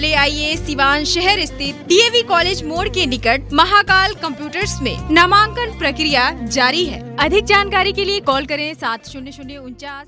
चले आइए सिवान शहर स्थित डीएवी कॉलेज मोड़ के निकट महाकाल कंप्यूटर्स में नामांकन प्रक्रिया जारी है। अधिक जानकारी के लिए कॉल करें 70049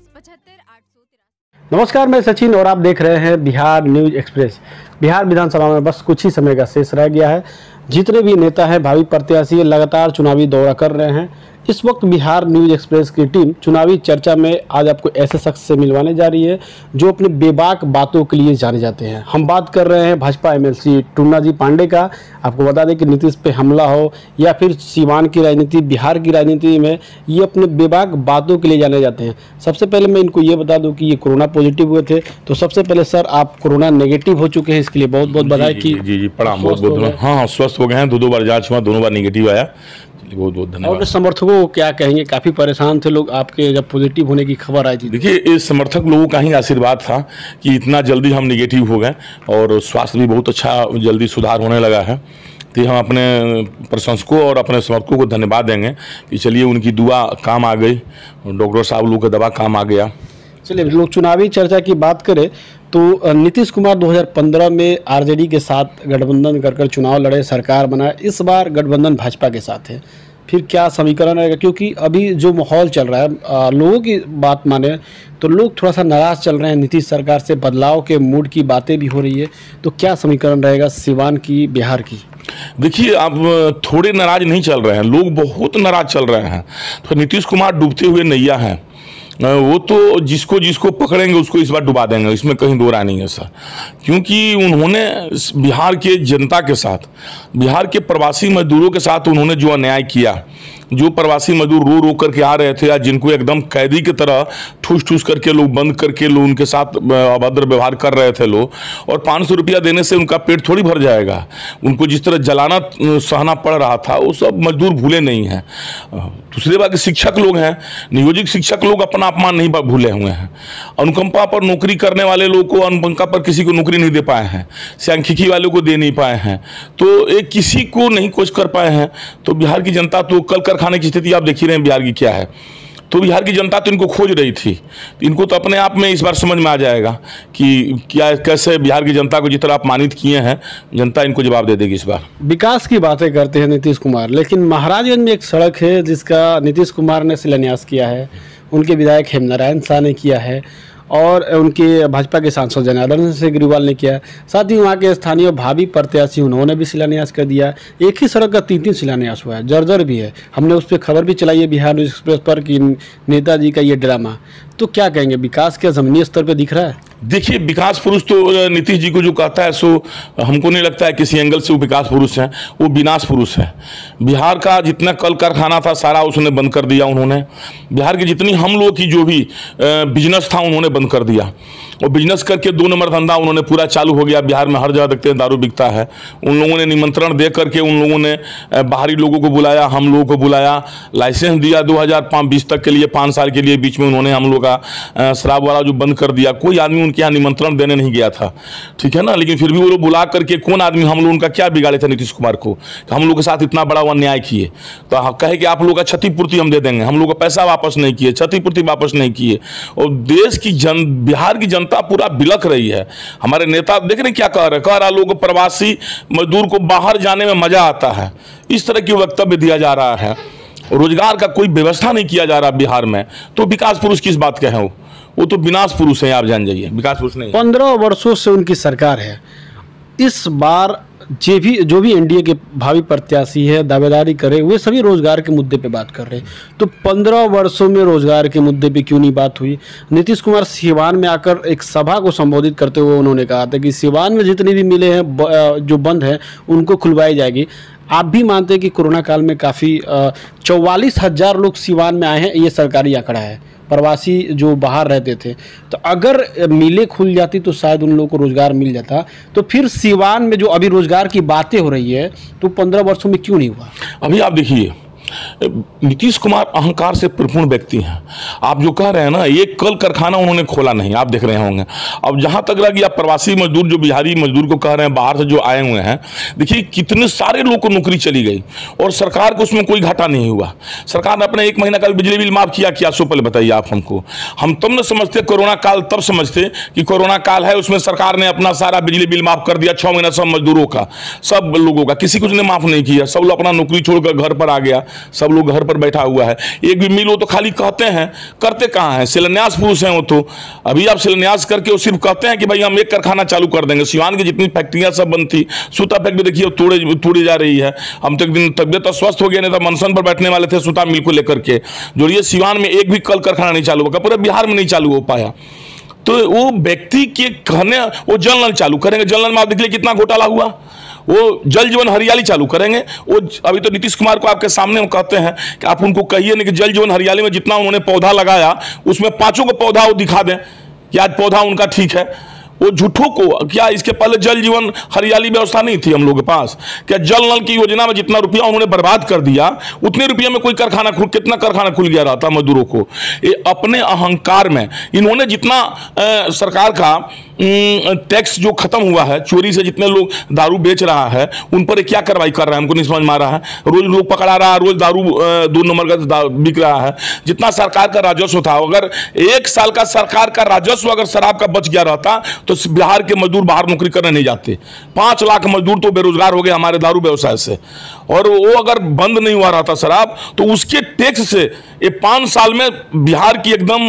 नमस्कार, मैं सचिन और आप देख रहे हैं बिहार न्यूज एक्सप्रेस। बिहार विधानसभा में बस कुछ ही समय का शेष रह गया है। जितने भी नेता हैं, भावी प्रत्याशी लगातार चुनावी दौरा कर रहे हैं। इस वक्त बिहार न्यूज एक्सप्रेस की टीम चुनावी चर्चा में आज आपको ऐसे शख्स से मिलवाने जा रही है जो अपने बेबाक बातों के लिए जाने जाते हैं। हम बात कर रहे हैं भाजपा एमएलसी टूना जी पांडे का। आपको बता दें कि नीतीश पे हमला हो या फिर सीवान की राजनीति, बिहार की राजनीति में ये अपने बेबाक बातों के लिए जाने जाते हैं। सबसे पहले मैं इनको ये बता दूं कि ये कोरोना पॉजिटिव हुए थे। तो सबसे पहले सर, आप कोरोना नेगेटिव हो चुके हैं, इसके लिए बहुत बहुत बधाई। जी प्रणाम, बहुत बहुत। हाँ, स्वस्थ हो गए हैं। दो बार जांच हुआ, दोनों बार नेगेटिव आया। बहुत बहुत धन्यवाद। और समर्थकों को क्या कहेंगे? काफी परेशान थे लोग आपके जब पॉजिटिव होने की खबर आई थी। देखिए, इस समर्थक लोगों का ही आशीर्वाद था कि इतना जल्दी हम नेगेटिव हो गए और स्वास्थ्य भी बहुत अच्छा जल्दी सुधार होने लगा है। तो हम अपने प्रशंसकों और अपने समर्थकों को धन्यवाद देंगे कि चलिए उनकी दुआ काम आ गई, डॉक्टर साहब लोगों का दवा काम आ गया। चलिए, लोग चुनावी चर्चा की बात करें तो नीतीश कुमार 2015 में आरजेडी के साथ गठबंधन कर चुनाव लड़े, सरकार बनाए। इस बार गठबंधन भाजपा के साथ है। फिर क्या समीकरण रहेगा? क्योंकि अभी जो माहौल चल रहा है, लोगों की बात माने तो लोग थोड़ा सा नाराज चल रहे हैं नीतीश सरकार से। बदलाव के मूड की बातें भी हो रही है। तो क्या समीकरण रहेगा सिवान की, बिहार की? देखिए, आप थोड़े नाराज नहीं चल रहे हैं, लोग बहुत नाराज चल रहे हैं। तो नीतीश कुमार डूबते हुए नैया हैं। वो तो जिसको जिसको पकड़ेंगे उसको इस बार डुबा देंगे, इसमें कहीं दो राय नहीं है सर। क्योंकि उन्होंने बिहार के जनता के साथ, बिहार के प्रवासी मजदूरों के साथ उन्होंने जो अन्याय किया, जो प्रवासी मजदूर रो रो करके आ रहे थे या जिनको एकदम कैदी की तरह ठूस ठूस करके लोग बंद करके लोग उनके साथ अभद्र व्यवहार कर रहे थे लोग, और 500 रुपया देने से उनका पेट थोड़ी भर जाएगा। उनको जिस तरह जलाना सहना पड़ रहा था, वो सब मजदूर भूले नहीं हैं। दूसरी बात, शिक्षक लोग हैं, नियोजित शिक्षक लोग अपना अपमान नहीं भूले हुए हैं। अनुकंपा पर नौकरी करने वाले लोग को, अनुकंपा पर किसी को नौकरी नहीं दे पाए हैं, सांख्यिकी वालों को दे नहीं पाए हैं, तो एक किसी को नहीं कोच कर पाए हैं। तो बिहार की जनता तो कल कारखाने की स्थिति आप देख ही रहे हैं बिहार की क्या है। तो बिहार की जनता तो इनको खोज रही थी। इनको तो अपने आप में इस बार समझ में आ जाएगा कि क्या कैसे बिहार की जनता को जिस तरह अपमानित किए हैं, जनता इनको जवाब दे देगी इस बार। विकास की बातें करते हैं नीतीश कुमार, लेकिन महाराजगंज में एक सड़क है जिसका नीतीश कुमार ने शिलान्यास किया है, उनके विधायक हेमनारायण शाह ने किया है और उनके भाजपा के सांसद जनार्दन सिंह ग्रेवाल ने किया। साथ ही वहाँ के स्थानीय भावी प्रत्याशी उन्होंने भी शिलान्यास कर दिया। एक ही सड़क का 3 शिलान्यास हुआ है, जर्जर भी है। हमने उस पर खबर भी चलाई है बिहार न्यूज एक्सप्रेस पर कि नेताजी का ये ड्रामा। तो क्या कहेंगे, विकास क्या जमीनी स्तर पर दिख रहा है? देखिए, विकास पुरुष तो नीतीश जी को जो कहता है सो हमको नहीं लगता है किसी एंगल से वो विकास पुरुष हैं, वो विनाश पुरुष है। बिहार का जितना कल कारखाना था सारा उसने बंद कर दिया उन्होंने। बिहार की जितनी हम लोग की जो भी बिजनेस था उन्होंने बंद कर दिया, और बिजनेस करके 2 नंबर धंधा उन्होंने पूरा चालू हो गया। बिहार में हर जगह देखते हैं दारू बिकता है। उन लोगों ने निमंत्रण दे करके उन लोगों ने बाहरी लोगों को बुलाया, हम लोगों को बुलाया, लाइसेंस दिया 2020 तक के लिए, 5 साल के लिए। बीच में उन्होंने हम लोग का शराब वाला जो बंद कर दिया, कोई आदमी उनके यहाँ निमंत्रण देने नहीं गया था, ठीक है ना। लेकिन फिर भी वो लोग बुला करके, कौन आदमी हम लोग उनका क्या बिगाड़े थे नीतीश कुमार को, तो हम लोग के साथ इतना बड़ा अन्याय किए। तो कहे कि आप लोग का क्षतिपूर्ति हम दे देंगे, हम लोग का पैसा वापस नहीं किए, क्षतिपूर्ति वापस नहीं किए। और देश की बिहार की जनता पूरा बिलक रही है। हमारे नेता देख रहे क्या कह रहे लोग, प्रवासी मजदूर को बाहर जाने में मजा आता है, इस तरह की वक्तव्य दिया जा रहा है। रोजगार का कोई व्यवस्था नहीं किया जा रहा बिहार में। तो विकास पुरुष किस बात के हैं? वो तो विनाश पुरुष है, आप जान जाइए, विकास पुरुष नहीं। 15 वर्षों से उनकी सरकार है। इस बार जो भी एनडीए के भावी प्रत्याशी है, दावेदारी करे, वे सभी रोजगार के मुद्दे पे बात कर रहे हैं। तो 15 वर्षों में रोजगार के मुद्दे पे क्यों नहीं बात हुई? नीतीश कुमार सिवान में आकर एक सभा को संबोधित करते हुए उन्होंने कहा था कि सिवान में जितने भी मिले हैं जो बंद हैं उनको खुलवाई जाएगी। आप भी मानते हैं कि कोरोना काल में काफ़ी 44,000 लोग सिवान में आए हैं, ये सरकारी आंकड़ा है, प्रवासी जो बाहर रहते थे। तो अगर मिलें खुल जाती तो शायद उन लोगों को रोज़गार मिल जाता। तो फिर सिवान में जो अभी रोज़गार की बातें हो रही है तो 15 वर्षों में क्यों नहीं हुआ? अभी आप देखिए, नीतीश कुमार अहंकार से परिपूर्ण व्यक्ति हैं। आप जो कह रहे हैं ना, एक कल कारखाना उन्होंने खोला नहीं, आप देख रहे होंगे। अब जहां तक लगा कि आप प्रवासी मजदूर, जो बिहारी मजदूर को कह रहे हैं बाहर से जो आए हुए हैं, देखिए कितने सारे लोग को नौकरी चली गई और सरकार को उसमें कोई घाटा नहीं हुआ। सरकार ने अपने 1 महीना का बिजली बिल माफ किया क्या, सो पहले बताइए आप हमको। हम तब न समझते कोरोना काल, तब समझते कि कोरोना काल है, उसमें सरकार ने अपना सारा बिजली बिल माफ कर दिया 6 महीना, सब मजदूरों का, सब लोगों का, किसी को उसने माफ नहीं किया। सब लोग अपना नौकरी छोड़कर घर पर आ गया, सब लोग घर पर बैठा हुआ है। एक भी मिल हो तो खाली कहते हैं, करते कहां हैं? शिलान्यास पुरुष हैं वो तो। अभी आप शिलान्यास करके वो सिर्फ कहते हैं कि भाई हम एक कारखाना चालू कर देंगे। सिवान की जितनी फैक्ट्रियां सब बंद थी, सूता फैक्ट्री देखिए तोड़ी जा रही है। हम तो एक दिन तबियत अस्वस्थ हो गया, नहीं तो मनसन पर बैठने वाले थे सूता मिल को लेकर के। जो ये सिवान में एक भी कल कारखाना नहीं चालू होगा, पूरे बिहार में नहीं चालू हो पाया। तो वो व्यक्ति के कहने, वो जल नल चालू करेंगे। जल नल में आप देखिए कितना घोटाला हुआ। वो जल जीवन हरियाली चालू करेंगे। वो अभी तो नीतीश कुमार को आपके सामने हम कहते हैं कि आप उनको कहिए नहीं कि जल जीवन हरियाली में जितना उन्होंने पौधा लगाया, उसमें 5 को पौधा वो दिखा दें कि आज पौधा उनका ठीक है। वो झूठों को, क्या इसके पहले जल जीवन हरियाली व्यवस्था नहीं थी हम लोग के पास? क्या जल नल की योजना में जितना रुपया उन्होंने बर्बाद कर दिया, उतने रुपये में कोई कारखाना कितना कारखाना खुल गया रहता मजदूरों को? ये अपने अहंकार में इन्होंने जितना सरकार का टैक्स जो खत्म हुआ है, चोरी से जितने लोग दारू बेच रहा है उन पर क्या कार्रवाई कर रहा है हमको नहीं समझ में आ रहा है। रोज लोग पकड़ा रहा है, रोज दारू 2 नंबर का बिक रहा है। जितना सरकार का राजस्व था, अगर 1 साल का सरकार का राजस्व अगर शराब का बच गया रहता तो बिहार के मजदूर बाहर नौकरी करने नहीं जाते। 5 लाख मजदूर तो बेरोजगार हो गए हमारे दारू व्यवसाय से। और वो अगर बंद नहीं हुआ रहता शराब, तो उसके टैक्स से ये 5 साल में बिहार की एकदम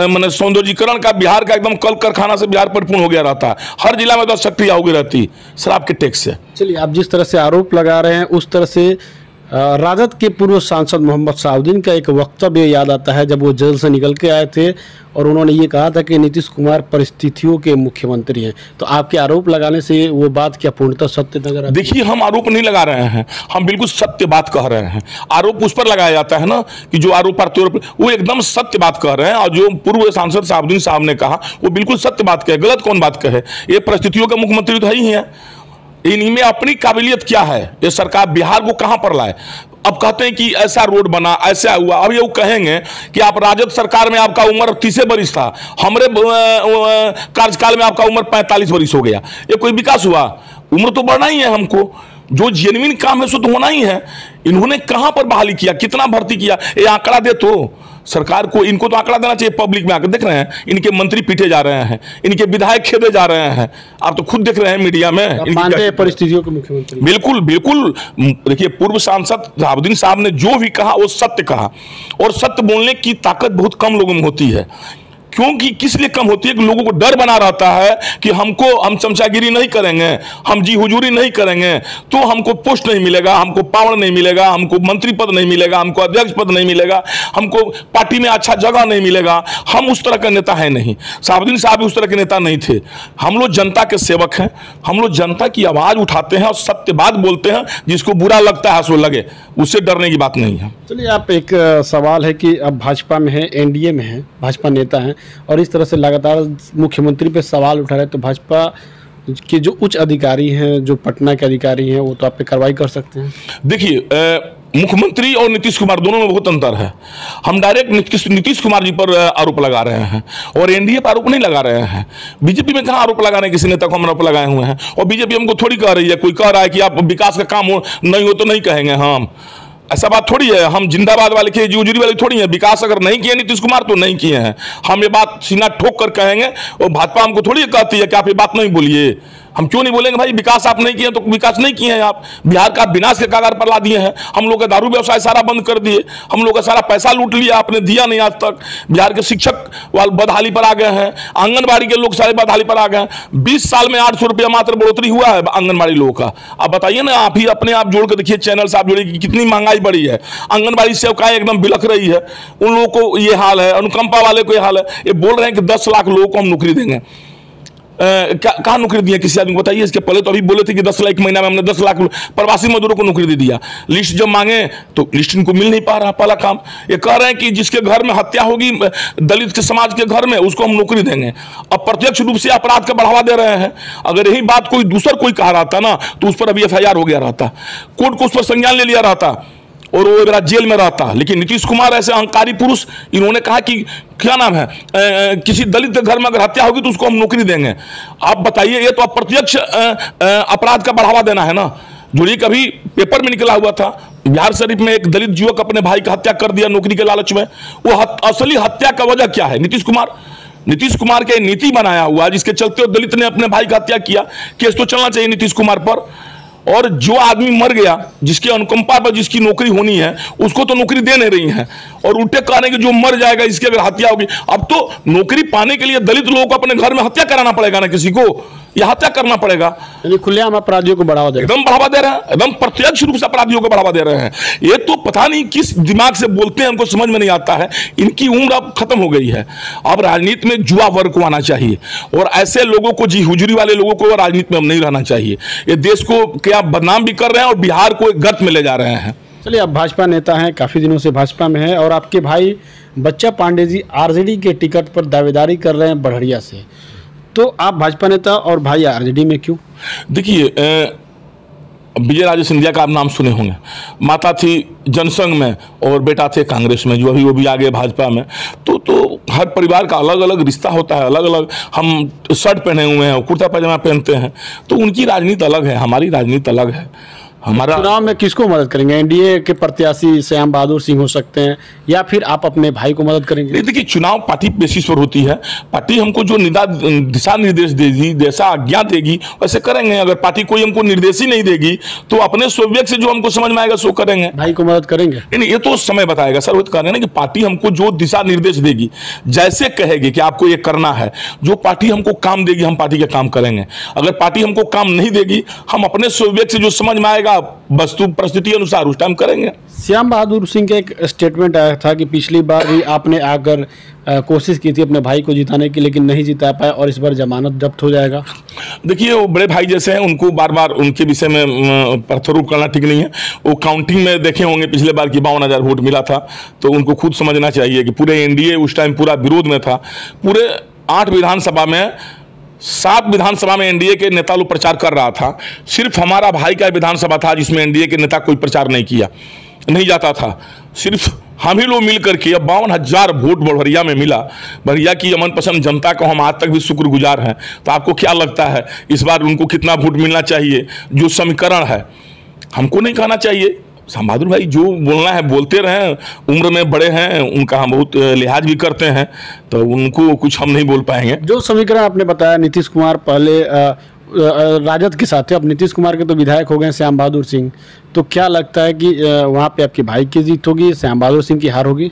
मैंने सौंदर्यीकरण का, बिहार का एकदम कल कारखाना से बिहार परिपूर्ण हो गया रहता। हर जिला में 10 फैक्ट्रियां हो गई रहती शराब के टैक्स से। चलिए, आप जिस तरह से आरोप लगा रहे हैं, उस तरह से राजद के पूर्व सांसद मोहम्मद शाहउद्दीन का एक वक्तव्य याद आता है जब वो जेल से निकल के आए थे और उन्होंने ये कहा था कि नीतीश कुमार परिस्थितियों के मुख्यमंत्री हैं। तो आपके आरोप लगाने से वो बात क्या पूर्णतः सत्य नजर आती है? देखिए, हम आरोप नहीं लगा रहे हैं, हम बिल्कुल सत्य बात कह रहे हैं। आरोप उस पर लगाया जाता है ना कि जो आरोप प्रत्यारोप, वो एकदम सत्य बात कह रहे हैं। और जो पूर्व सांसद शाहउद्दीन साहब ने कहा वो बिल्कुल सत्य बात कहे, गलत कौन बात कहे? ये परिस्थितियों का मुख्यमंत्री तो ही है। इनमें अपनी काबिलियत क्या है? ये सरकार बिहार को कहां पर लाए? अब कहते हैं कि ऐसा रोड बना, ऐसा हुआ। अब ये कहेंगे कि आप राजद सरकार में आपका उम्र 30 बरिस था, हमारे कार्यकाल में आपका उम्र 45 बरिस हो गया। ये कोई विकास हुआ? उम्र तो बढ़ना ही है हमको। जो जेन्युइन काम है सो तो होना ही है। इन्होंने कहां पर बहाली किया, कितना भर्ती किया? ये आंकड़ा दे तो सरकार को, इनको तो आंकड़ा देना चाहिए। पब्लिक में आकर देख रहे हैं इनके मंत्री पीटे जा रहे हैं, इनके विधायक खेदे जा रहे हैं। आप तो खुद देख रहे हैं मीडिया में। मानते हैं परिस्थितियों के मुख्यमंत्री? बिल्कुल बिल्कुल। देखिए, पूर्व सांसद शाहउद्दीन साहब ने जो भी कहा वो सत्य कहा। और सत्य बोलने की ताकत बहुत कम लोगों में होती है। क्योंकि किस लिए कम होती है कि लोगों को डर बना रहता है कि हम चमचागिरी नहीं करेंगे, हम जी हुजूरी नहीं करेंगे तो हमको पोस्ट नहीं मिलेगा, हमको पावर नहीं मिलेगा, हमको मंत्री पद नहीं मिलेगा, हमको अध्यक्ष पद नहीं मिलेगा, हमको पार्टी में अच्छा जगह नहीं मिलेगा। हम उस तरह का नेता है नहीं। शाहउद्दीन साहब उस तरह के नेता नहीं थे। हम लोग जनता के सेवक हैं, हम लोग जनता की आवाज़ उठाते हैं और सत्य बात बोलते हैं। जिसको बुरा लगता है सो लगे, उससे डरने की बात नहीं है। चलिए, आप एक सवाल है कि अब भाजपा में है, एनडीए में है, भाजपा नेता हैं और इस तरह से लगातार मुख्यमंत्री पे सवाल उठा रहे हैं, तो भाजपा के जो उच्च अधिकारी हैं, जो पटना के अधिकारी हैं, वो तो आप पे कार्रवाई कर सकते हैं? देखिए, मुख्यमंत्री और नीतीश कुमार दोनों में बहुत अंतर है। हम डायरेक्ट नीतीश कुमार जी पर आरोप लगा रहे हैं और एनडीए पर आरोप नहीं लगा रहे हैं। बीजेपी में कहाँ आरोप लगा रहे हैं? किसी नेता को हम आरोप लगाए हुए हैं? और बीजेपी हमको थोड़ी कह रही है, कोई कह रहा है कि आप विकास का काम नहीं हो तो नहीं कहेंगे हम। ऐसा बात थोड़ी है। हम जिंदाबाद वाले के जुजरी वाले थोड़ी है। विकास अगर नहीं किए नीतीश कुमार तो नहीं किए हैं। हम ये बात सीना ठोक कर कहेंगे और भाजपा हमको थोड़ी कहती है कि आप ये बात नहीं बोलिए। हम क्यों नहीं बोलेंगे भाई? विकास आप नहीं किए तो विकास नहीं किए हैं आप। बिहार का विनाश के कगार पर ला दिए हैं। हम लोग का दारू व्यवसाय सारा बंद कर दिए, हम लोग का सारा पैसा लूट लिया, आपने दिया नहीं आज तक। बिहार के शिक्षक वाले बदहाली पर आ गए हैं, आंगनबाड़ी के लोग सारे बदहाली पर आ गए हैं। 20 साल में 800 रुपया मात्र बढ़ोतरी हुआ है आंगनबाड़ी लोगों का। आप बताइए ना, आप ही अपने आप जोड़ कर देखिए, चैनल से आप जोड़िए, कितनी महंगाई बढ़ी है। आंगनबाड़ी सेवकाएं एकदम बिलख रही है, उन लोगों को ये हाल है, अनुकंपा वाले को ये हाल है। ये बोल रहे हैं कि 10 लाख लोगों को हम नौकरी देंगे। कहाँ नौकरी दी है किसी आदमी को बताइए? इसके पहले तो अभी बोले थे कि 10 लाख महीना में हमने 10 लाख प्रवासी मजदूरों को नौकरी दे दिया। लिस्ट जब मांगे तो लिस्ट इनको मिल नहीं पा रहा। पहला काम ये कह रहे हैं कि जिसके घर में हत्या होगी दलित के समाज के घर में, उसको हम नौकरी देंगे। अब प्रत्यक्ष रूप से अपराध का बढ़ावा दे रहे हैं। अगर यही बात कोई दूसरा कोई कहा रहता ना तो उस पर अभी FIR हो गया रहता, कोर्ट को उस पर संज्ञान ले लिया रहता और वो मेरा जेल में रहता। लेकिन नीतीश कुमार ऐसे अहंकारी पुरुष, इन्होंने कहा कि क्या नाम है, किसी दलित के घर में अगर हत्या होगी तो उसको हम नौकरी देंगे। आप बताइए, ये तो अप्रत्यक्ष अपराध का बढ़ावा देना है ना। जो ये कभी पेपर में निकला हुआ था, बिहार शरीफ में एक दलित युवक अपने भाई की हत्या कर दिया नौकरी के लालच में। वो असली हत्या का वजह क्या है? नीतीश कुमार के नीति बनाया हुआ, जिसके चलते दलित ने अपने भाई की हत्या किया। केस तो चलना चाहिए नीतीश कुमार पर। और जो आदमी मर गया, जिसकी अनुकंपा पर जिसकी नौकरी होनी है, उसको तो नौकरी दे नहीं रही है, और उल्टे कहने कि जो मर जाएगा इसकी अगर हत्या होगी। अब तो नौकरी पाने के लिए दलित लोगों को अपने घर में हत्या कराना पड़ेगा ना, किसी को या हत्या करना पड़ेगा। यानी खुलेआम अपराधियों को बढ़ावा दे रहे हैं, एकदम बढ़ावा दे रहे हैं, एकदम प्रत्यक्ष रूप से अपराधियों को बढ़ावा दे रहे हैं। ये तो पता नहीं किस दिमाग से बोलते हैं, हमको समझ में नहीं आता है। इनकी उम्र अब खत्म हो गई है। अब राजनीति में जुआ वर्ग को आना चाहिए, और ऐसे लोगों को, जी हुजूरी वाले लोगों को राजनीति में अब नहीं रहना चाहिए। ये देश को क्या बदनाम भी कर रहे हैं और बिहार को एक गर्त में ले जा रहे हैं। चलिए, आप भाजपा नेता हैं, काफ़ी दिनों से भाजपा में हैं, और आपके भाई बच्चा पांडे जी आरजेडी के टिकट पर दावेदारी कर रहे हैं बढ़िया से। तो आप भाजपा नेता और भाई आरजेडी में क्यों? देखिए, विजय राजे सिंधिया का आप नाम सुने होंगे। माता थी जनसंघ में और बेटा थे कांग्रेस में, जो अभी वो भी आ गए भाजपा में। तो हर परिवार का अलग अलग रिश्ता होता है, अलग अलग। हम शर्ट पहने हुए हैं, कुर्ता पैजामा पहनते हैं, तो उनकी राजनीति अलग है, हमारी राजनीति अलग है। हमारा चुनाव में किसको मदद करेंगे? एनडीए के प्रत्याशी श्याम बहादुर सिंह हो सकते हैं, या फिर आप अपने भाई को मदद करेंगे? देखिए, चुनाव पार्टी बेसिस पर होती है। पार्टी हमको जो दिशा निर्देश देगी, जैसा आज्ञा देगी, वैसे करेंगे। अगर पार्टी कोई हमको निर्देश ही नहीं देगी तो अपने स्वविवेक से जो हमको समझ में आएगा सो करेंगे। भाई को मदद करेंगे? नहीं, ये तो समय बताएगा सर। वो तो कह रहे हैं ना कि पार्टी हमको जो दिशा निर्देश देगी, जैसे कहेगी कि आपको ये करना है, जो पार्टी हमको काम देगी हम पार्टी के काम करेंगे। अगर पार्टी हमको काम नहीं देगी, हम अपने स्वविवेक से जो समझ में आएगा वस्तु परिस्थिति अनुसार उस टाइम करेंगे। श्याम बहादुर सिंह का एक स्टेटमेंट आया था कि पिछली बार भी आपने आकर कोशिश की थी अपने भाई को जिताने की, लेकिन नहीं जिता पाए, और इस बार जमानत जब्त हो जाएगा। देखिए, वो बड़े भाई जैसे हैं, उनको बार बार उनके विषय में प्रत्यारोप करना ठीक नहीं है। वो काउंटिंग में देखे होंगे पिछले बार की 52,000 वोट मिला था, तो उनको खुद समझना चाहिए कि पूरे एनडीए उस टाइम पूरा विरोध में था। पूरे 8 विधानसभा में, 7 विधानसभा में एनडीए के नेता लोग प्रचार कर रहा था। सिर्फ हमारा भाई का विधानसभा था जिसमें एनडीए के नेता कोई प्रचार नहीं किया, नहीं जाता था। सिर्फ हम ही लोग मिलकर के अब 52,000 वोट बढ़िया में मिला। बढ़िया की अमन पसंद जनता को हम आज तक भी शुक्रगुजार हैं। तो आपको क्या लगता है इस बार उनको कितना वोट मिलना चाहिए? जो समीकरण है, हमको नहीं कहना चाहिए। श्याम बहादुर भाई जो बोलना है बोलते रहें, उम्र में बड़े हैं, उनका हम बहुत लिहाज भी करते हैं, तो उनको कुछ हम नहीं बोल पाएंगे। जो समीकरण आपने बताया, नीतीश कुमार पहले राजद के साथ थे, अब नीतीश कुमार के तो विधायक हो गए श्याम बहादुर सिंह, तो क्या लगता है कि वहाँ पे आपके भाई की जीत होगी, श्याम बहादुर सिंह की हार होगी?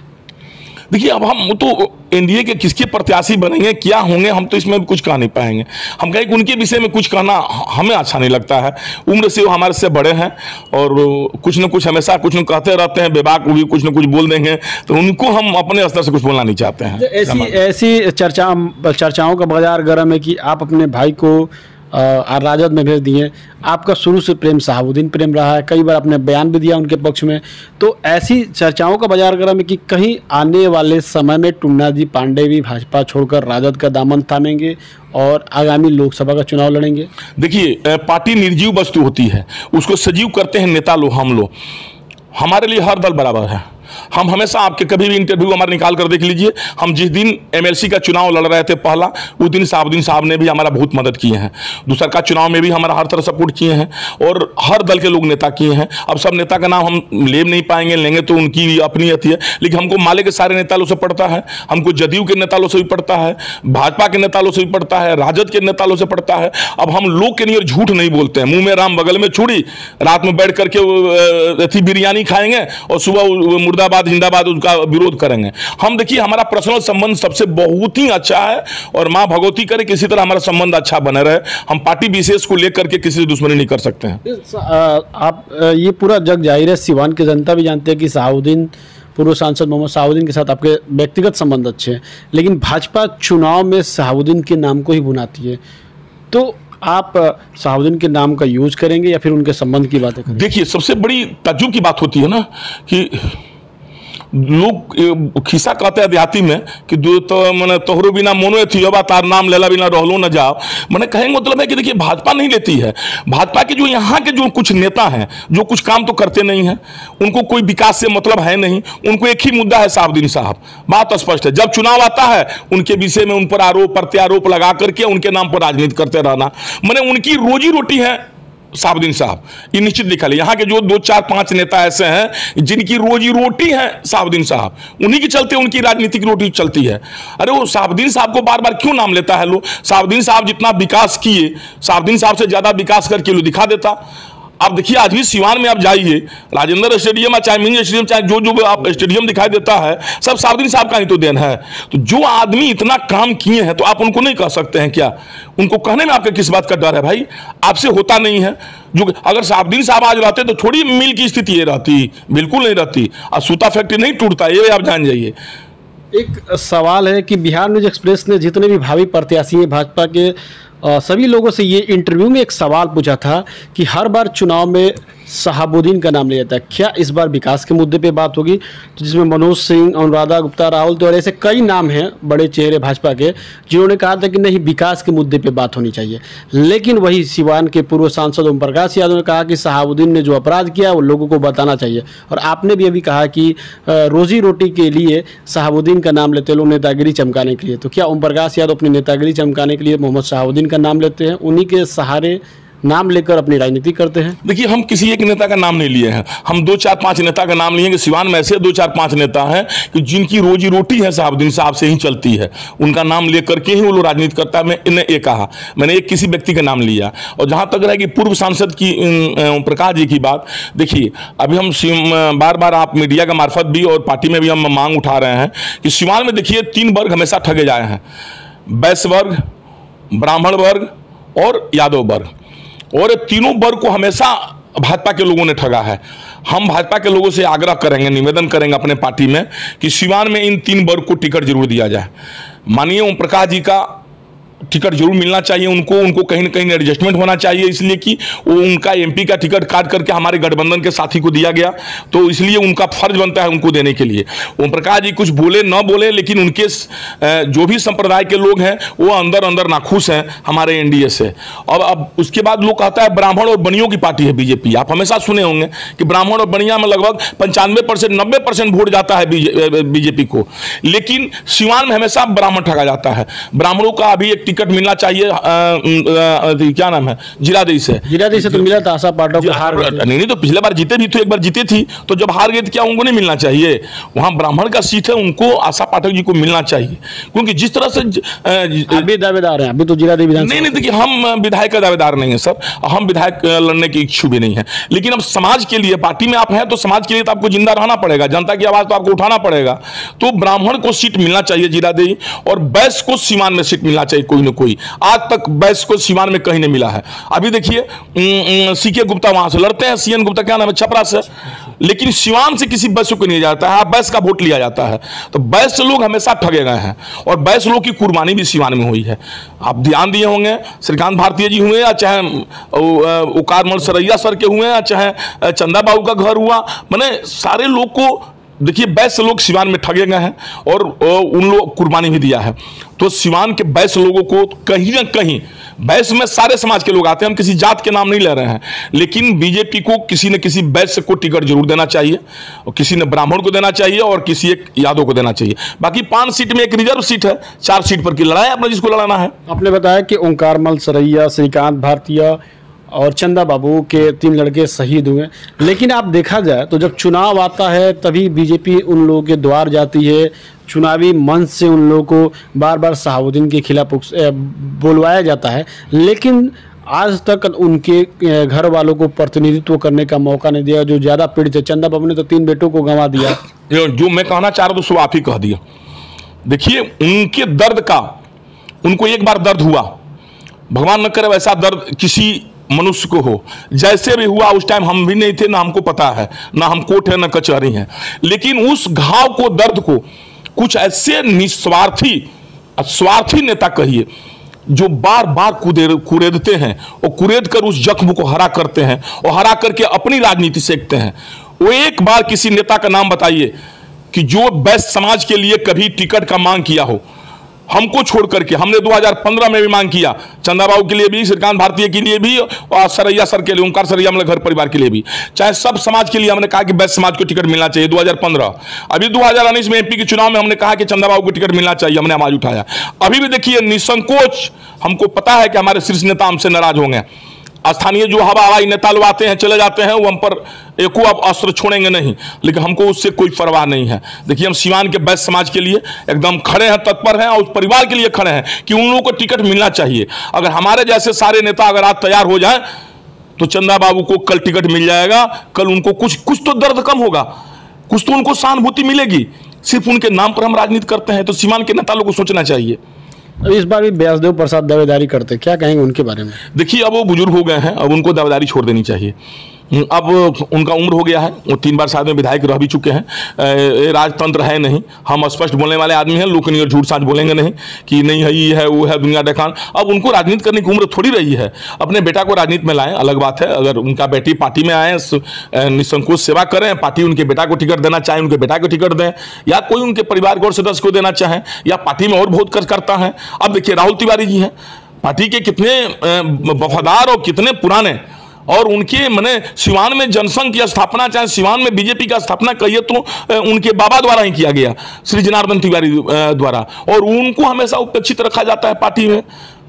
देखिए, अब हम तो एनडीए के किसके प्रत्याशी बनेंगे, क्या होंगे, हम तो इसमें कुछ कह नहीं पाएंगे। हम कहें कि उनके विषय में कुछ कहना हमें अच्छा नहीं लगता है। उम्र से वो हमारे से बड़े हैं, और कुछ न कुछ हमेशा कुछ न कहते रहते हैं, बेबाक वो भी कुछ न कुछ बोल देंगे, तो उनको हम अपने स्तर से कुछ बोलना नहीं चाहते हैं। ऐसी चर्चाओं का बाजार गर्म है कि आप अपने भाई को राजद में भेज दिए। आपका शुरू से प्रेम शहाबुद्दीन प्रेम रहा है, कई बार आपने बयान भी दिया उनके पक्ष में। तो ऐसी चर्चाओं का बाजार गर्म है कि कहीं आने वाले समय में टुन्ना जी पांडे भी भाजपा छोड़कर राजद का दामन थामेंगे और आगामी लोकसभा का चुनाव लड़ेंगे। देखिए, पार्टी निर्जीव वस्तु होती है, उसको सजीव करते हैं नेता लोग, हम लोग। हमारे लिए हर दल बराबर है। हम हमेशा, आपके कभी भी इंटरव्यू हमारे निकाल कर देख लीजिए, हम जिस दिन एमएलसी का चुनाव लड़ रहे थे पहला, उस दिन शहाबुद्दीन साहब ने भी हमारा बहुत मदद किए हैं। दूसरा का चुनाव में भी हमारा हर तरह सपोर्ट किए हैं, और हर दल के लोग नेता किए हैं। अब सब नेता का नाम हम ले नहीं पाएंगे, लेंगे तो उनकी अपनी अति है, लेकिन हमको माले के सारे नेता लोग से पड़ता है, हमको जदयू के नेता लोग से भी पड़ता है, भाजपा के नेता लोग से भी पड़ता है, राजद के नेता लोग से पड़ता है। अब हम लोग के लिए झूठ नहीं बोलते हैं, मुंह में राम बगल में छुड़ी, रात में बैठ करके बिरयानी खाएंगे और सुबह मुर्दाबाद जिंदाबाद उसका विरोध करेंगे। हम देखिए, हमारा पर्सनल संबंध सबसे बहुत ही अच्छा है, और मां भगवती करे किसी तरह हमारा संबंध अच्छा बने रहे। हम पार्टी विशेष को लेकर के किसी से दुश्मनी नहीं कर सकते हैं। आप ये पूरा जग जाहिर है, सिवान की जनता भी जानते हैं कि शहाबुद्दीन, पूर्व सांसद मोहम्मद शहाबुद्दीन के साथ आपके व्यक्तिगत संबंध अच्छे हैं, लेकिन भाजपा चुनाव में शहाबुद्दीन के नाम को ही बुनाती है। तो आप शहाबुद्दीन के नाम का यूज करेंगे या फिर उनके संबंध की बातें करेंगे? देखिए, सबसे बड़ी ताज्जुब की बात होती है ना कि लोग खिस्सा कहते हैं देहाती में कि तो मैंने तोहरो बिना मोनो थी अब तार नाम लेला बिना रहलो न जाओ। मैंने कहेंगे मतलब है कि देखिए भाजपा नहीं लेती है। भाजपा के जो यहाँ के जो कुछ नेता हैं जो कुछ काम तो करते नहीं हैं, उनको कोई विकास से मतलब है नहीं, उनको एक ही मुद्दा है साहबुद्दीन साहब। बात स्पष्ट है, जब चुनाव आता है उनके विषय में उन पर आरोप प्रत्यारोप लगा करके उनके नाम पर राजनीति करते रहना, मैंने उनकी रोजी रोटी है साहबुद्दीन साहब। ये निश्चित लिखा है यहाँ के जो 2 4 5 नेता ऐसे हैं जिनकी रोजी रोटी है साहबुद्दीन साहब, उन्हीं के चलते उनकी राजनीतिक रोटी चलती है। अरे वो साहबुद्दीन साहब को बार बार क्यों नाम लेता है लोग? साहबुद्दीन साहब जितना विकास किए, साहबुद्दीन साहब से ज्यादा विकास करके लोग दिखा देता। आप देखिए आज भी सिवान में आप जाइए, राजेंद्र स्टेडियम चाहे मिनी स्टेडियम चाहे जो आप स्टेडियम दिखाई देता है सब साहबुद्दीन साहब का ही तो देन है। तो जो आदमी इतना काम किए हैं तो आप उनको नहीं कह सकते हैं क्या? उनको कहने में आपके किस बात का डर है भाई? आपसे होता नहीं है। जो अगर साहबुद्दीन साहब आज रहते तो थोड़ी मिल की स्थिति ये रहती, बिल्कुल नहीं रहती। और सूता फैक्ट्री नहीं टूटता, ये आप जान जाइए। एक सवाल है कि बिहार न्यूज एक्सप्रेस ने जितने भी भावी प्रत्याशी हैं भाजपा के सभी लोगों से ये इंटरव्यू में एक सवाल पूछा था कि हर बार चुनाव में शहाबुद्दीन का नाम लिया जाता है, क्या इस बार विकास के मुद्दे पे बात होगी? तो जिसमें मनोज सिंह, अनुराधा गुप्ता, राहुल तो ऐसे कई नाम हैं बड़े चेहरे भाजपा के जिन्होंने कहा था कि नहीं विकास के मुद्दे पे बात होनी चाहिए। लेकिन वही सिवान के पूर्व सांसद ओम प्रकाश यादव ने कहा कि शहाबुद्दीन ने जो अपराध किया वो लोगों को बताना चाहिए। और आपने भी अभी कहा कि रोजी रोटी के लिए शहाबुद्दीन का नाम लेते लोग नेतागिरी चमकाने के लिए। तो क्या ओम प्रकाश यादव अपनी नेतागिरी चमकाने के लिए मोहम्मद शहाबुद्दीन का नाम लेते हैं, उन्हीं के सहारे नाम लेकर अपनी राजनीति करते हैं? देखिए हम किसी एक नेता का नाम नहीं लिए हैं, हम 2 4 5 नेता का नाम लिए कि सिवान में ऐसे 2 4 5 नेता हैं कि जिनकी रोजी रोटी है शहाबुद्दीन साहब से ही चलती है, उनका नाम लेकर के ही वो लोग राजनीति करता है। मैंने ये कहा, मैंने एक किसी व्यक्ति का नाम लिया। और जहां तक रहा कि पूर्व सांसद की प्रकाश जी की बात, देखिए अभी हम बार बार आप मीडिया का मार्फत भी और पार्टी में भी हम मांग उठा रहे हैं कि सिवान में देखिए 3 वर्ग हमेशा ठगे जाए हैं, वैश्य वर्ग, ब्राह्मण वर्ग और यादव वर्ग। और तीनों वर्ग को हमेशा भाजपा के लोगों ने ठगा है। हम भाजपा के लोगों से आग्रह करेंगे, निवेदन करेंगे अपने पार्टी में कि सिवान में इन 3 वर्ग को टिकट जरूर दिया जाए। माननीय ओम प्रकाश जी का टिकट जरूर मिलना चाहिए, उनको कहीं ना कहीं एडजस्टमेंट होना चाहिए, इसलिए कि वो उनका एमपी का टिकट काट करके हमारे गठबंधन के साथी को दिया गया, तो इसलिए उनका फर्ज बनता है उनको देने के लिए। ओम प्रकाश जी कुछ बोले न बोले, लेकिन उनके जो भी संप्रदाय के लोग हैं वो अंदर अंदर नाखुश हैं हमारे एनडीए से। अब उसके बाद लोग कहता है ब्राह्मण और बनियों की पार्टी है बीजेपी। आप हमेशा सुने होंगे कि ब्राह्मण और बनिया में लगभग 95% 90% वोट जाता है बीजेपी को, लेकिन सिवान में हमेशा ब्राह्मण ठगा जाता है। ब्राह्मणों का अभी एक टिकट मिलना चाहिए, क्या नाम है, जीरादेई से तो मिला था। आशा पाठक को हार गए, नहीं तो पिछले बार जीते भी तो एक बार जीते थी, तो जब हार गए तो क्या उनको नहीं मिलना चाहिए? वहां ब्राह्मण का सीट है, उनको आशा पाठक जी को मिलना चाहिए, क्योंकि जिस तरह से अभी दावेदार हैं, अभी तो जीरादेई विधानसभा। नहीं देखिए हम विधायक का दावेदार नहीं है सर, हम विधायक लड़ने की इच्छुक भी नहीं है, लेकिन अब समाज के लिए पार्टी में आप हैं तो समाज के लिए तो आपको जिंदा रहना पड़ेगा, जनता की आवाज तो आपको उठाना पड़ेगा। तो ब्राह्मण को सीट मिलना चाहिए जीरादेई, और वैश्य को सीवान में सीट मिलना चाहिए कोई न कोई। आज तक वैश्य को सीवान में कहीं नहीं मिला है। अभी देखिए सीके गुप्ता वहां से लड़ते हैं, सीएन गुप्ता क्या नाम है, छपरा से, लेकिन सीवान से किसी वैश्य को नहीं जाता है, वैश्य का वोट लिया जाता है। तो वैश्य लोग हमेशा ठगे गए हैं, और वैश्य लोग की कुर्बानी भी सीवान में हुई है। आप ध्यान दिए होंगे, श्रीकांत भारतीय जी हुए या चाहे उकारमल सरैया सर के हुए या चाहे चंदा बाबू का घर हुआ, मैंने सारे लोग को देखिए वैश्य लोग सिवान में ठगे गए हैं और उन लोग कुर्बानी भी दिया है। तो सिवान के वैश्य लोगों को कहीं ना कहीं, वैश्य में सारे समाज के लोग आते हैं, हम किसी जात के नाम नहीं ले रहे हैं, लेकिन बीजेपी को किसी न किसी वैश्य को टिकट जरूर देना चाहिए, और किसी ने ब्राह्मण को देना चाहिए और किसी एक यादव को देना चाहिए। बाकी 5 सीट में एक रिजर्व सीट है, 4 सीट पर की लड़ाई अपना जिसको लड़ाना है। आपने बताया कि ओंकारमल सरैया, श्रीकांत भारतीय और चंदा बाबू के 3 लड़के शहीद हुए, लेकिन आप देखा जाए तो जब चुनाव आता है तभी बीजेपी उन लोगों के द्वार जाती है, चुनावी मंच से उन लोगों को बार बार शहाबुद्दीन के खिलाफ बुलवाया जाता है, लेकिन आज तक उनके घर वालों को प्रतिनिधित्व करने का मौका नहीं दिया, जो ज़्यादा पीड़ित है। चंदा बाबू ने तो 3 बेटों को गंवा दिया। जो मैं कहना चाह रहा था वो आप ही कह दिया। देखिए उनके दर्द का, उनको एक बार दर्द हुआ, भगवान न करे वैसा दर्द किसी मनुष्य को हो, जैसे भी हुआ उस टाइम हम भी नहीं थे, ना हमको पता है, ना हम कोर्ट है ना कचहरी है, लेकिन उस घाव को, दर्द को कुछ ऐसे निस्वार्थी स्वार्थी नेता कहिए जो बार बार कुरेदते हैं और कुरेद कर उस जख्म को हरा करते हैं और हरा करके अपनी राजनीति सेकते हैं। वो एक बार किसी नेता का नाम बताइए कि जो बेस्ट समाज के लिए कभी टिकट का मांग किया हो, हमको छोड़ करके, हमने 2015 में भी मांग किया, चंदा बाबू के लिए भी, श्रीकांत भारतीय के लिए भी, और सरैया सर के लिए, ओंकार सरैया मतलब घर परिवार के लिए भी, चाहे सब समाज के लिए हमने कहा कि बेस्ट समाज को टिकट मिलना चाहिए 2015। अभी 2019 में एमपी के चुनाव में हमने कहा कि चंदा बाबू को टिकट मिलना चाहिए, हमने आवाज उठाया। अभी भी देखिए निसंकोच, हमको पता है कि हमारे शीर्ष नेता हमसे नाराज होंगे, स्थानीय जो हवाई नेता लोग आते हैं चले जाते हैं, वो हम पर एको अब अस्त्र छोड़ेंगे नहीं, लेकिन हमको उससे कोई परवाह नहीं है। देखिए हम सीवान के बेस्ट समाज के लिए एकदम खड़े हैं, तत्पर हैं, और उस परिवार के लिए खड़े हैं कि उन लोगों को टिकट मिलना चाहिए। अगर हमारे जैसे सारे नेता अगर आज तैयार हो जाए तो चंदा बाबू को कल टिकट मिल जाएगा, कल उनको कुछ तो दर्द कम होगा, कुछ तो उनको सहानुभूति मिलेगी। सिर्फ उनके नाम पर हम राजनीति करते हैं, तो सीवान के नेता लोगों को सोचना चाहिए। इस बार भी व्यासदेव प्रसाद दावेदारी करते, क्या कहेंगे उनके बारे में? देखिए अब वो बुजुर्ग हो गए हैं, अब उनको दावेदारी छोड़ देनी चाहिए। अब उनका उम्र हो गया है, वो 3 बार शायद में विधायक रह भी चुके हैं। राजतंत्र है नहीं, हम स्पष्ट बोलने वाले आदमी हैं, लोकनीय झूठ साझ बोलेंगे नहीं कि नहीं है, ये है, वो है, दुनिया देखान। अब उनको राजनीति करने की उम्र थोड़ी रही है, अपने बेटा को राजनीति में लाएं, अलग बात है। अगर उनका बेटी पार्टी में आए, निसंकोच सेवा करें, पार्टी उनके बेटा को टिकट देना चाहे उनके बेटा को टिकट दें, या कोई उनके परिवार के और सदस्य को देना चाहें, या पार्टी में और बहुत करता है। अब देखिए राहुल तिवारी जी हैं, पार्टी के कितने वफादार और कितने पुराने, और उनके मैंने सिवान में जनसंघ की स्थापना, चाहे सिवान में बीजेपी का स्थापना कहिए तो उनके बाबा द्वारा ही किया गया, श्री जनार्दन तिवारी द्वारा, और उनको हमेशा उपेक्षित रखा जाता है पार्टी में।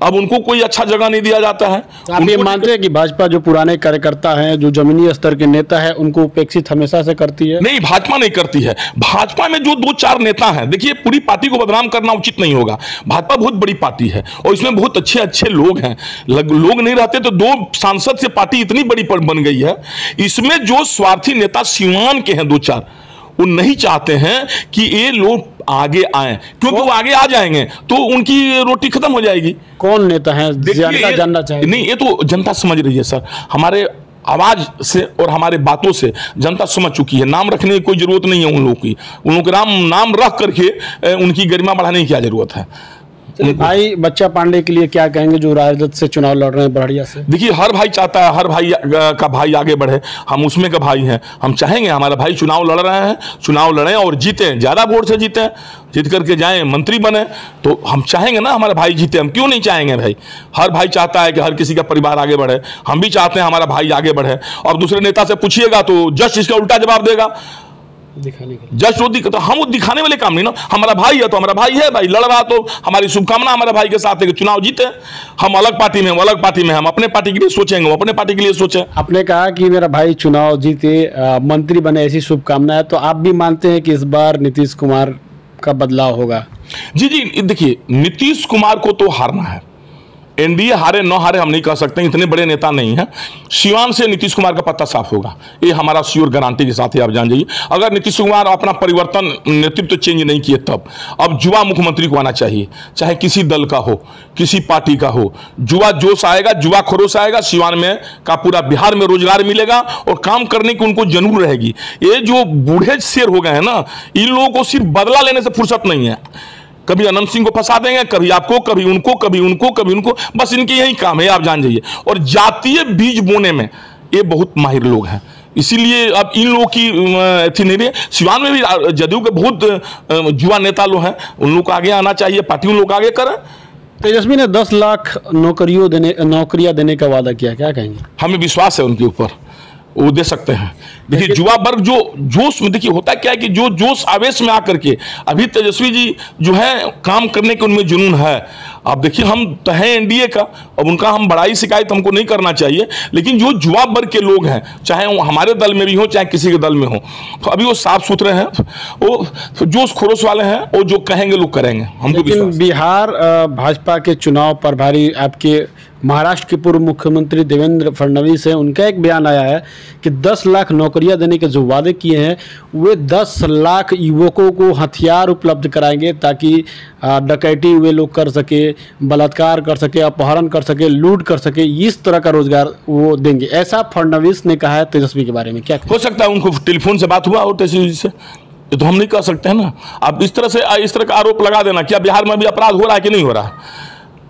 अब उनको कोई अच्छा जगह नहीं दिया जाता है। आप ये मानते हैं कि भाजपा जो पुराने कार्यकर्ता हैं, जो जमीनी स्तर के नेता है, उनको उपेक्षित हमेशा से करती है? नहीं, भाजपा नहीं करती है। भाजपा में जो 2-4 नेता हैं, देखिए पूरी पार्टी को बदनाम करना उचित नहीं होगा। भाजपा बहुत बड़ी पार्टी है और इसमें बहुत अच्छे अच्छे लोग हैं। लोग नहीं रहते तो 2 सांसद से पार्टी इतनी बड़ी बन गई है। इसमें जो स्वार्थी नेता सीवान के हैं 2-4, वो नहीं चाहते हैं कि ये लोग आगे आए, क्योंकि वो आगे आ जाएंगे तो उनकी रोटी खत्म हो जाएगी। कौन नेता है जानना चाहिए? नहीं, ये तो जनता समझ रही है सर, हमारे आवाज से और हमारे बातों से जनता समझ चुकी है। नाम रखने की कोई जरूरत नहीं है उन लोगों की, उन लोगों के नाम रख करके उनकी गरिमा बढ़ाने की क्या जरूरत है। भाई बच्चा पांडे के लिए क्या कहेंगे जो राजद से चुनाव लड़ रहे हैं बड़हरिया से? देखिए हर भाई चाहता है हर भाई का भाई आगे बढ़े, हम उसमें का भाई हैं। हम चाहेंगे हमारा भाई चुनाव लड़ रहे हैं, चुनाव लड़ें और जीतें, ज़्यादा वोट से जीतें, जीत करके जाएं, मंत्री बने, तो हम चाहेंगे ना हमारा भाई जीते। हम क्यों नहीं चाहेंगे भाई? हर भाई चाहता है कि हर किसी का परिवार आगे बढ़े, हम भी चाहते हैं हमारा भाई आगे बढ़े। और दूसरे नेता से पूछिएगा तो जस्ट इसका उल्टा जवाब देगा, दिखाने के जस्ट तो हम वो दिखाने वाले काम नहीं ना। हमारा भाई है तो हमारा भाई है, भाई लड़ रहा तो हमारी शुभकामना हमारे भाई के साथ है कि चुनाव जीते। हम अलग पार्टी में, वो अलग पार्टी में, हम अपने पार्टी के लिए सोचेंगे, वो अपने पार्टी के लिए सोचें। आपने कहा कि मेरा भाई चुनाव जीते, मंत्री बने, ऐसी शुभकामना है, तो आप भी मानते हैं कि इस बार नीतीश कुमार का बदलाव होगा? जी, देखिए नीतीश कुमार को तो हारना है। एनडीए हारे न हारे हम नहीं कह सकते, इतने बड़े नेता नहीं हैं। सिवान से नीतीश कुमार का पत्ता साफ होगा, ये हमारा श्योर गारंटी के साथ ही आप जान जाइए। अगर नीतीश कुमार अपना परिवर्तन, नेतृत्व चेंज नहीं किए तब अब युवा मुख्यमंत्री को आना चाहिए, चाहे किसी दल का हो, किसी पार्टी का हो। युवा जोश आएगा, युवा खरोश आएगा, सिवान में का पूरा बिहार में रोजगार मिलेगा और काम करने की उनको जरूर रहेगी। ये जो बूढ़े शेर हो गए हैं ना, इन लोगों को सिर्फ बदला लेने से फुर्सत नहीं है। कभी अनंत सिंह को फंसा देंगे, कभी आपको, कभी उनको, कभी उनको, कभी उनको, बस इनके यही काम है, आप जान जाइए। और जातीय बीज बोने में ये बहुत माहिर लोग हैं, इसीलिए अब इन लोगों की थी नहीं रही। सिवान में भी जदयू के बहुत युवा नेता लोग हैं, उन लोग को आगे आना चाहिए, पार्टी उन लोग को आगे करें। तेजस्वी ने 10 लाख नौकरियां देने का वादा किया, क्या कहेंगे? हमें विश्वास है उनके ऊपर, वो दे सकते हैं। देखिए युवा वर्ग जो जोश में, देखिए होता क्या है कि जो जोश आवेश में आकर के, अभी तेजस्वी जी जो है काम करने के उनमें जुनून है। अब देखिए हम तो हैं एनडीए का, अब उनका हम बड़ाई शिकायत हमको नहीं करना चाहिए, लेकिन जो युवा वर्ग के लोग हैं, चाहे वो हमारे दल में भी हो चाहे किसी के दल में हो, तो अभी वो साफ सुथरे हैं, वो जोश खरोश वाले हैं, और जो कहेंगे लोग करेंगे, हमको विश्वास है। बिहार भाजपा के चुनाव पर भारी आपके महाराष्ट्र के पूर्व मुख्यमंत्री देवेंद्र फडणवीस हैं, उनका एक बयान आया है कि 10 लाख नौकरियां देने के जो वादे किए हैं, वे 10 लाख युवकों को हथियार उपलब्ध कराएंगे ताकि डकैती वे लोग कर सके, बलात्कार कर सके, अपहरण कर सके, लूट कर सके, इस तरह का रोजगार वो देंगे। ऐसा फडणवीस ने कहा है तेजस्वी के बारे में, क्या हो सकता है? उनको टेलीफोन से बात हुआ और तेजस्वी जी से, ये तो हम नहीं कह सकते हैं ना। आप इस तरह का आरोप लगा देना, क्या बिहार में भी अपराध हो रहा है कि नहीं हो रहा?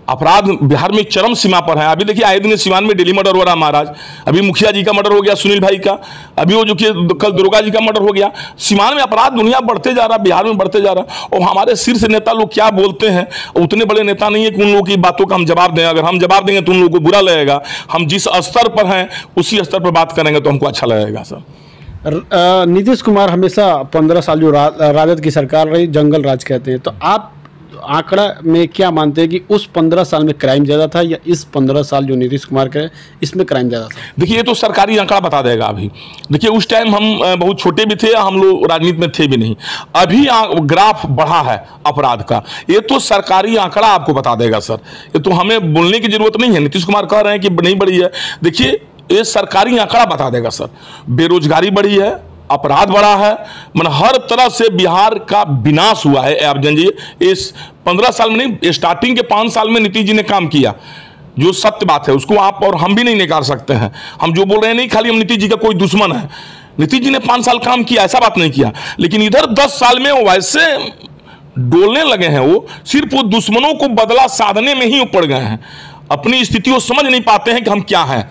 अपराध बिहार में चरम सीमा पर है। अभी देखिए आए दिन सिवान में डेली मर्डर हो रहा महाराज, अभी मुखिया जी का मर्डर हो गया, सुनील भाई का, अभी वो जो कि कल दुर्गा जी का मर्डर हो गया। सीमान में अपराध दुनिया बढ़ते जा रहा, बिहार में बढ़ते जा रहा। और हमारे शीर्ष नेता लोग क्या बोलते हैं, उतने बड़े नेता नहीं है कि उन लोगों की बातों का हम जवाब दें। अगर हम जवाब देंगे तो उन लोगों को बुरा लगेगा। हम जिस स्तर पर हैं उसी स्तर पर बात करेंगे तो हमको अच्छा लगेगा सर। नीतीश कुमार हमेशा 15 साल जो राजद की सरकार रही, जंगल राज कहते हैं, तो आप आंकड़ा में क्या मानते हैं कि उस 15 साल में क्राइम ज़्यादा था या इस 15 साल जो नीतीश कुमार के इसमें क्राइम ज़्यादा था? देखिए ये तो सरकारी आंकड़ा बता देगा। अभी देखिए उस टाइम हम बहुत छोटे भी थे, हम लोग राजनीति में थे भी नहीं। अभी ग्राफ बढ़ा है अपराध का, ये तो सरकारी आंकड़ा आपको बता देगा सर। ये तो हमें बोलने की जरूरत नहीं है। नीतीश कुमार कह रहे हैं कि नहीं बढ़ी है, देखिए ये सरकारी आंकड़ा बता देगा सर। बेरोजगारी बढ़ी है, अपराध बढ़ा है, मतलब हर तरह से बिहार का विनाश हुआ है। आप जानिए इस 15 साल में नहीं, स्टार्टिंग के 5 साल में नीतीश जी ने काम किया, जो सत्य बात है उसको आप और हम भी नहीं नकार सकते हैं। हम जो बोल रहे हैं नहीं खाली हम नीतीश जी का कोई दुश्मन है, नीतीश जी ने 5 साल काम किया, ऐसा बात नहीं किया। लेकिन इधर 10 साल में वो वैसे डोलने लगे हैं, वो सिर्फ वो दुश्मनों को बदला साधने में ही उपड़ गए हैं। अपनी स्थिति को समझ नहीं पाते हैं कि हम क्या हैं।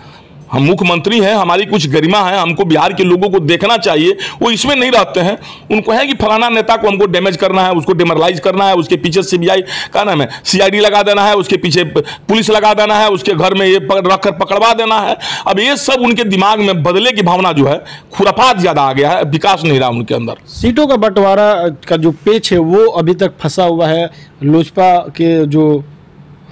हम मुख्यमंत्री हैं, हमारी कुछ गरिमा है, हमको बिहार के लोगों को देखना चाहिए, वो इसमें नहीं रहते हैं। उनको है कि फलाना नेता को हमको डैमेज करना है, उसको डिमोरलाइज करना है, उसके पीछे सीबीआई का नाम है सीआईडी लगा देना है, उसके पीछे पुलिस लगा देना है, उसके घर में ये रखकर पकड़वा देना है। अब ये सब उनके दिमाग में बदले की भावना जो है, खुराफात ज़्यादा आ गया है, विकास नहीं रहा उनके अंदर। सीटों का बंटवारा का जो पेच है वो अभी तक फंसा हुआ है। लोजपा के जो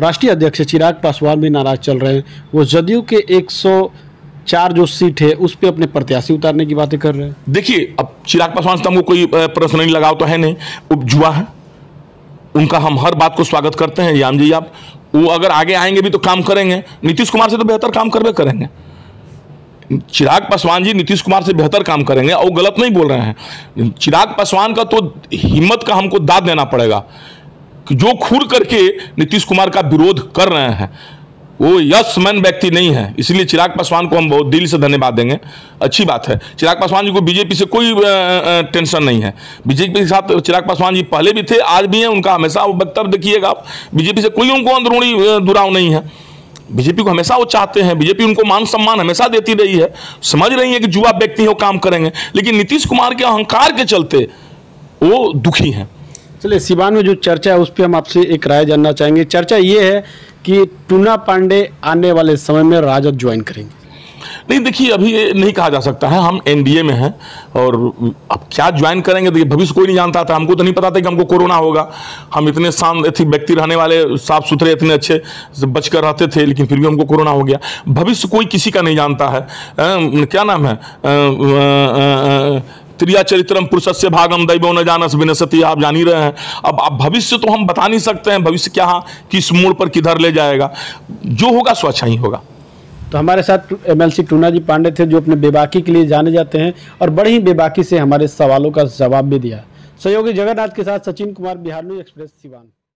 राष्ट्रीय अध्यक्ष चिराग पासवान भी नाराज चल रहे हैं। वो जदयू के 104 जो सीट है उस पे अपने प्रत्याशी उतारने की बातें कर रहे हैं। देखिए अब चिराग पासवान से हमको कोई पर्सनली लगाव तो है नहीं, उपजुआ है, उनका हम हर बात को स्वागत करते हैं। याम जी आप, वो अगर आगे आएंगे भी तो काम करेंगे, नीतीश कुमार से तो बेहतर काम करवे करेंगे। चिराग पासवान जी नीतीश कुमार से बेहतर काम करेंगे और गलत नहीं बोल रहे हैं। चिराग पासवान का तो हिम्मत का हमको दाद देना पड़ेगा कि जो खुल करके नीतीश कुमार का विरोध कर रहे हैं वो यस मैन व्यक्ति नहीं है। इसलिए चिराग पासवान को हम बहुत दिल से धन्यवाद देंगे। अच्छी बात है, चिराग पासवान जी को बीजेपी से कोई टेंशन नहीं है। बीजेपी के साथ चिराग पासवान जी पहले भी थे, आज भी हैं, उनका हमेशा वो वक्तव्य देखिएगा आप। बीजेपी से कोई उनको अंदरूनी दुराव नहीं है, बीजेपी को हमेशा वो चाहते हैं, बीजेपी उनको मान सम्मान हमेशा देती रही है। समझ रही है कि युवा व्यक्ति है वो काम करेंगे, लेकिन नीतीश कुमार के अहंकार के चलते वो दुखी हैं। चलिए सिवान में जो चर्चा है उस पर हम आपसे एक राय जानना चाहेंगे। चर्चा ये है कि टूना पांडे आने वाले समय में राजद ज्वाइन करेंगे। नहीं देखिए अभी ये नहीं कहा जा सकता है, हम एनडीए में हैं और अब क्या ज्वाइन करेंगे देखिए भविष्य कोई नहीं जानता था। हमको तो नहीं पता था कि हमको कोरोना होगा। हम इतने शांत व्यक्ति रहने वाले, साफ सुथरे, इतने अच्छे बचकर रहते थे, लेकिन फिर भी हमको कोरोना हो गया। भविष्य कोई किसी का नहीं जानता है। क्या नाम है, त्रिया चरित्रम पुरुषस्य भागम दैवो न जानस विनशति, आप जान ही रहे हैं। अब भविष्य तो हम बता नहीं सकते हैं, भविष्य क्या किस मोड़ पर किधर ले जाएगा, जो होगा सो अच्छा ही होगा। तो हमारे साथ एमएलसी टूना जी पांडे थे, जो अपने बेबाकी के लिए जाने जाते हैं और बड़ी ही बेबाकी से हमारे सवालों का जवाब भी दिया। सहयोगी जगन्नाथ के साथ सचिन कुमार, बिहार न्यूज एक्सप्रेस, सिवान।